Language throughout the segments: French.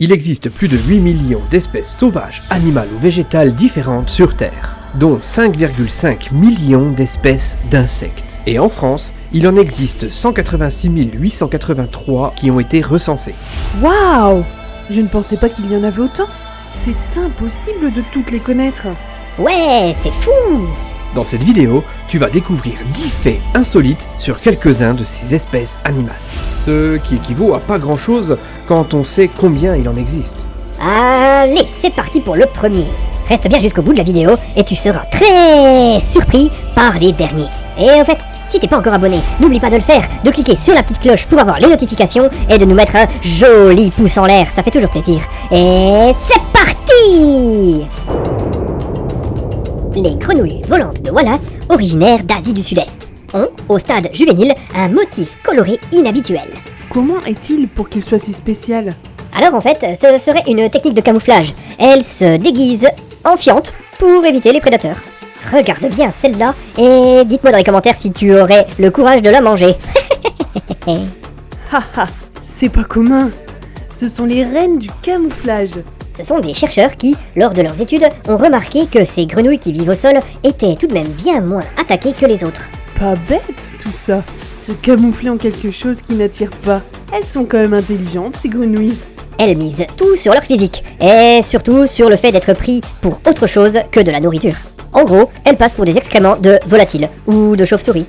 Il existe plus de 8 millions d'espèces sauvages, animales ou végétales différentes sur Terre, dont 5,5 millions d'espèces d'insectes. Et en France, il en existe 186 883 qui ont été recensés. Waouh! Je ne pensais pas qu'il y en avait autant. C'est impossible de toutes les connaître. Ouais, c'est fou! Dans cette vidéo, tu vas découvrir 10 faits insolites sur quelques-uns de ces espèces animales. Ce qui équivaut à pas grand-chose quand on sait combien il en existe. Allez, c'est parti pour le premier. Reste bien jusqu'au bout de la vidéo et tu seras très surpris par les derniers. Et en fait, si t'es pas encore abonné, n'oublie pas de le faire, de cliquer sur la petite cloche pour avoir les notifications et de nous mettre un joli pouce en l'air, ça fait toujours plaisir. Et c'est parti! Les grenouilles volantes de Wallace, originaires d'Asie du Sud-Est, ont, au stade juvénile, un motif coloré inhabituel. Comment est-il pour qu'il soit si spécial? Alors en fait, ce serait une technique de camouflage. Elle se déguise en fiente pour éviter les prédateurs. Regarde bien celle-là et dites-moi dans les commentaires si tu aurais le courage de la manger. Haha, c'est pas commun. Ce sont les reines du camouflage. Ce sont des chercheurs qui, lors de leurs études, ont remarqué que ces grenouilles qui vivent au sol étaient tout de même bien moins attaquées que les autres. Pas bête tout ça. Se camoufler en quelque chose qui n'attire pas. Elles sont quand même intelligentes ces grenouilles. Elles misent tout sur leur physique, et surtout sur le fait d'être pris pour autre chose que de la nourriture. En gros, elles passent pour des excréments de volatiles ou de chauves-souris.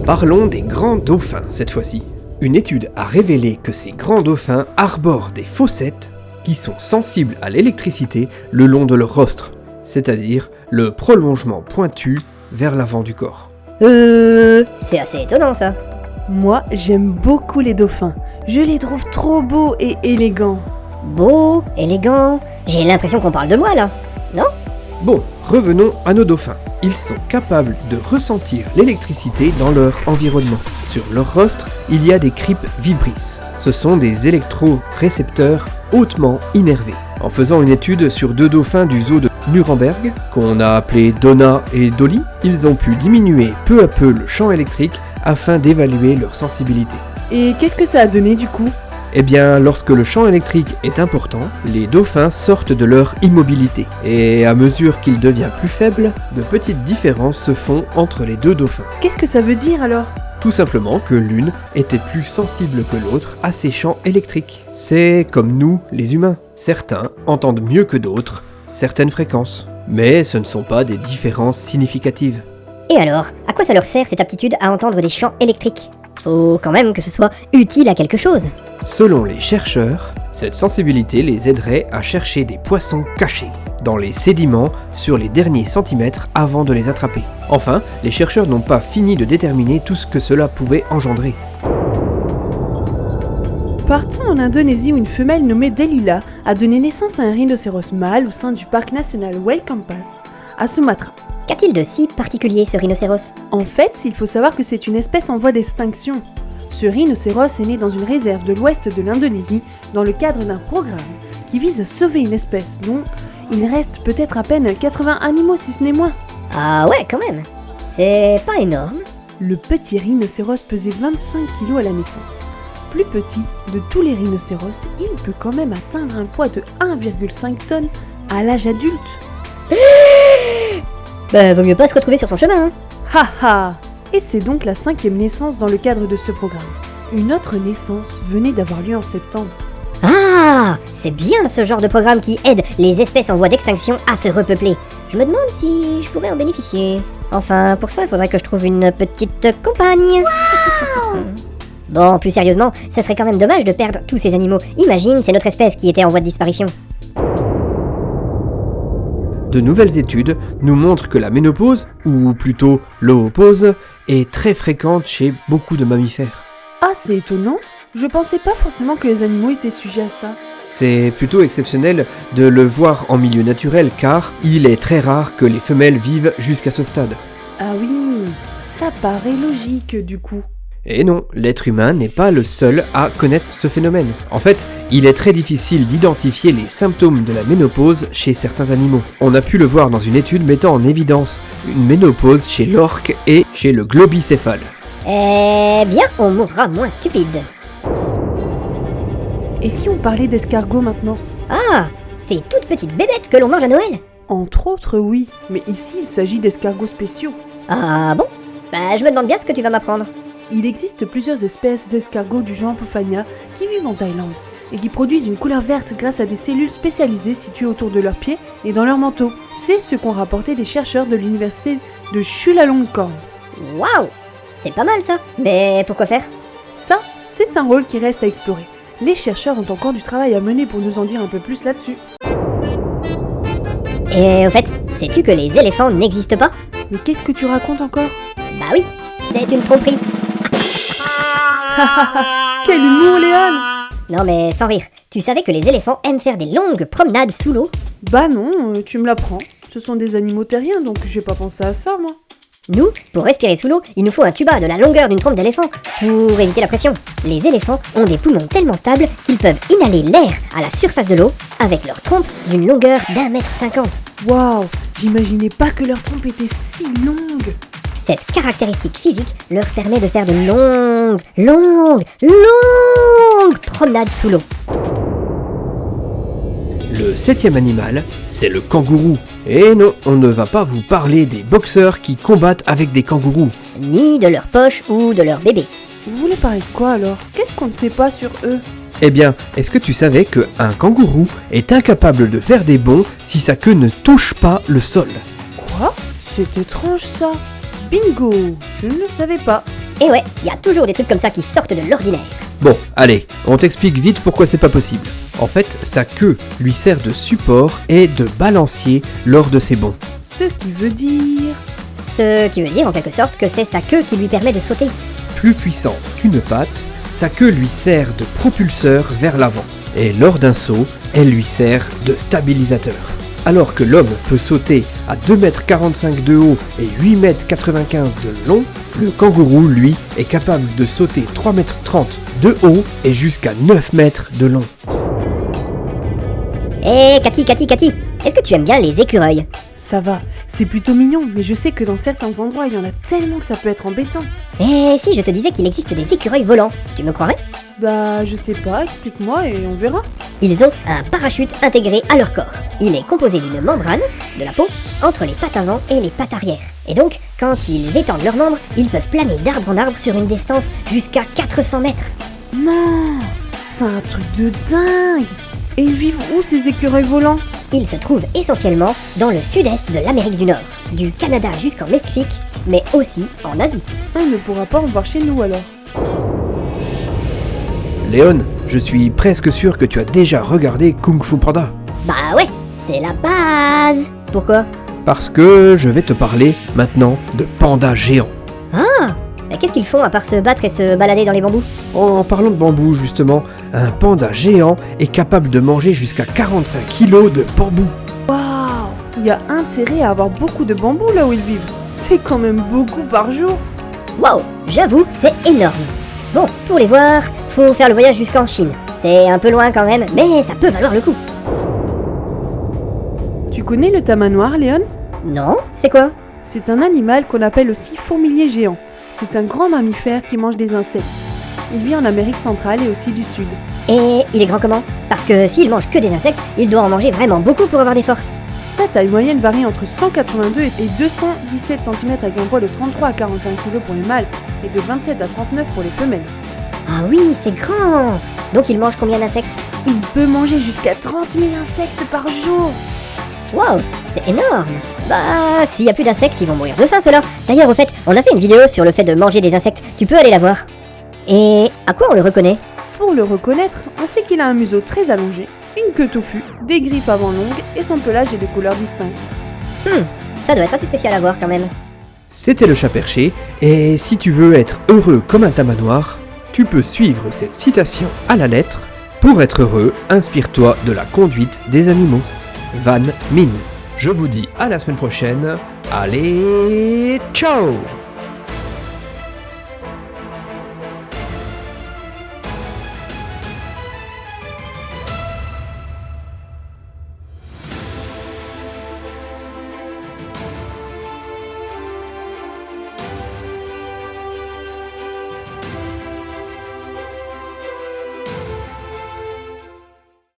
Parlons des grands dauphins cette fois-ci. Une étude a révélé que ces grands dauphins arborent des fossettes qui sont sensibles à l'électricité le long de leur rostre, c'est-à-dire le prolongement pointu vers l'avant du corps. C'est assez étonnant ça. Moi, j'aime beaucoup les dauphins. Je les trouve trop beaux et élégants. Beau, élégant, j'ai l'impression qu'on parle de moi là, non? Bon, revenons à nos dauphins. Ils sont capables de ressentir l'électricité dans leur environnement. Sur leur rostre, il y a des cryptes vibrisses. Ce sont des électrorécepteurs hautement innervés. En faisant une étude sur 2 dauphins du zoo de Nuremberg, qu'on a appelés Donna et Dolly, ils ont pu diminuer peu à peu le champ électrique afin d'évaluer leur sensibilité. Et qu'est-ce que ça a donné du coup? Eh bien, lorsque le champ électrique est important, les dauphins sortent de leur immobilité. Et à mesure qu'il devient plus faible, de petites différences se font entre les 2 dauphins. Qu'est-ce que ça veut dire alors? Tout simplement que l'une était plus sensible que l'autre à ces champs électriques. C'est comme nous, les humains. Certains entendent mieux que d'autres certaines fréquences. Mais ce ne sont pas des différences significatives. Et alors, à quoi ça leur sert cette aptitude à entendre des champs électriques? Faut quand même que ce soit utile à quelque chose. Selon les chercheurs, cette sensibilité les aiderait à chercher des poissons cachés dans les sédiments sur les derniers centimètres avant de les attraper. Enfin, les chercheurs n'ont pas fini de déterminer tout ce que cela pouvait engendrer. Partons en Indonésie où une femelle nommée Delila a donné naissance à un rhinocéros mâle au sein du parc national Waikampás, à Sumatra. Qu'a-t-il de si particulier ce rhinocéros? En fait, il faut savoir que c'est une espèce en voie d'extinction. Ce rhinocéros est né dans une réserve de l'ouest de l'Indonésie dans le cadre d'un programme qui vise à sauver une espèce dont il reste peut-être à peine 80 animaux si ce n'est moins. Ah ouais, quand même. C'est pas énorme. Le petit rhinocéros pesait 25 kg à la naissance. Plus petit de tous les rhinocéros, il peut quand même atteindre un poids de 1,5 tonnes à l'âge adulte. Bah, vaut mieux pas se retrouver sur son chemin, hein. Haha! Et c'est donc la 5e naissance dans le cadre de ce programme. Une autre naissance venait d'avoir lieu en septembre. Ah, c'est bien ce genre de programme qui aide les espèces en voie d'extinction à se repeupler. Je me demande si je pourrais en bénéficier. Enfin, pour ça, il faudrait que je trouve une petite compagne. Wow. Bon, plus sérieusement, ça serait quand même dommage de perdre tous ces animaux. Imagine, c'est notre espèce qui était en voie de disparition. De nouvelles études nous montrent que la ménopause, ou plutôt l'oopause, est très fréquente chez beaucoup de mammifères. Ah, c'est étonnant. Je pensais pas forcément que les animaux étaient sujets à ça. C'est plutôt exceptionnel de le voir en milieu naturel car il est très rare que les femelles vivent jusqu'à ce stade. Ah oui, ça paraît logique du coup. Et non, l'être humain n'est pas le seul à connaître ce phénomène. En fait, il est très difficile d'identifier les symptômes de la ménopause chez certains animaux. On a pu le voir dans une étude mettant en évidence une ménopause chez l'orque et chez le globicéphale. Eh bien, on mourra moins stupide. Et si on parlait d'escargots maintenant? Ah, ces toutes petites bébêtes que l'on mange à Noël? Entre autres, oui, mais ici il s'agit d'escargots spéciaux. Ah bon? Bah je me demande bien ce que tu vas m'apprendre. Il existe plusieurs espèces d'escargots du genre Pophania qui vivent en Thaïlande et qui produisent une couleur verte grâce à des cellules spécialisées situées autour de leurs pieds et dans leur manteau. C'est ce qu'ont rapporté des chercheurs de l'université de Chulalongkorn. Waouh! C'est pas mal ça, mais pourquoi faire? Ça, c'est un rôle qui reste à explorer. Les chercheurs ont encore du travail à mener pour nous en dire un peu plus là-dessus. Et au fait, sais-tu que les éléphants n'existent pas? Mais qu'est-ce que tu racontes encore? Bah oui, c'est une tromperie. Quel humour, Léon! Non mais sans rire, tu savais que les éléphants aiment faire des longues promenades sous l'eau? Bah non, tu me l'apprends. Ce sont des animaux terriens, donc j'ai pas pensé à ça, moi. Nous, pour respirer sous l'eau, il nous faut un tuba de la longueur d'une trompe d'éléphant pour éviter la pression. Les éléphants ont des poumons tellement stables qu'ils peuvent inhaler l'air à la surface de l'eau avec leur trompe d'une longueur d'1,50 m. Waouh, j'imaginais pas que leur trompe était si longue. Cette caractéristique physique leur permet de faire de longues promenades sous l'eau. Le 7e animal, c'est le kangourou. Et non, on ne va pas vous parler des boxeurs qui combattent avec des kangourous. Ni de leur poche ou de leur bébé. Vous voulez parler de quoi alors? Qu'est-ce qu'on ne sait pas sur eux? Eh bien, est-ce que tu savais qu'un kangourou est incapable de faire des bonds si sa queue ne touche pas le sol? Quoi? C'est étrange ça. Bingo! Je ne le savais pas. Et ouais, il y a toujours des trucs comme ça qui sortent de l'ordinaire. Bon, allez, on t'explique vite pourquoi c'est pas possible. En fait, sa queue lui sert de support et de balancier lors de ses bonds. Ce qui veut dire... Ce qui veut dire en quelque sorte que c'est sa queue qui lui permet de sauter. Plus puissante qu'une patte, sa queue lui sert de propulseur vers l'avant. Et lors d'un saut, elle lui sert de stabilisateur. Alors que l'homme peut sauter à 2,45 m de haut et 8,95 m de long, le kangourou, lui, est capable de sauter 3,30 m de haut et jusqu'à 9 mètres de long. Hé Cathy, est-ce que tu aimes bien les écureuils? Ça va, c'est plutôt mignon, mais je sais que dans certains endroits, il y en a tellement que ça peut être embêtant. Et si je te disais qu'il existe des écureuils volants, tu me croirais? Bah, je sais pas, explique-moi et on verra. Ils ont un parachute intégré à leur corps. Il est composé d'une membrane, de la peau, entre les pattes avant et les pattes arrière. Et donc, quand ils étendent leurs membres, ils peuvent planer d'arbre en arbre sur une distance jusqu'à 400 mètres. Non, c'est un truc de dingue. Et ils vivent où ces écureuils volants? Ils se trouvent essentiellement dans le sud-est de l'Amérique du Nord, du Canada jusqu'en Mexique, mais aussi en Asie. On ne pourra pas en voir chez nous alors. Léon, je suis presque sûr que tu as déjà regardé Kung Fu Panda. Bah ouais, c'est la base. Pourquoi? Parce que je vais te parler maintenant de pandas géants. Ah, mais qu'est-ce qu'ils font à part se battre et se balader dans les bambous? En parlant de bambou justement, un panda géant est capable de manger jusqu'à 45 kg de bambou. Waouh, il y a intérêt à avoir beaucoup de bambou là où ils vivent. C'est quand même beaucoup par jour. Waouh, j'avoue, c'est énorme. Bon, pour les voir, faut faire le voyage jusqu'en Chine. C'est un peu loin quand même, mais ça peut valoir le coup. Tu connais le tamanoir, Léon? Non, c'est quoi? C'est un animal qu'on appelle aussi fourmilier géant. C'est un grand mammifère qui mange des insectes. Il vit en Amérique centrale et aussi du Sud. Et il est grand comment? Parce que s'il mange que des insectes, il doit en manger vraiment beaucoup pour avoir des forces. Sa taille moyenne varie entre 182 et 217 cm avec un poids de 33 à 45 kg pour les mâles et de 27 à 39 pour les femelles. Ah oui, c'est grand. Donc il mange combien d'insectes? Il peut manger jusqu'à 30 000 insectes par jour. Waouh, c'est énorme. Bah, s'il n'y a plus d'insectes, ils vont mourir de faim ceux-là. D'ailleurs, au fait, on a fait une vidéo sur le fait de manger des insectes. Tu peux aller la voir. Et à quoi on le reconnaît? Pour le reconnaître, on sait qu'il a un museau très allongé, une queue touffue, des griffes avant longues et son pelage est de couleurs distinctes. Ça doit être assez spécial à voir quand même. C'était le chat perché, et si tu veux être heureux comme un tamanoir, tu peux suivre cette citation à la lettre. Pour être heureux, inspire-toi de la conduite des animaux. Van Min. Je vous dis à la semaine prochaine. Allez, ciao!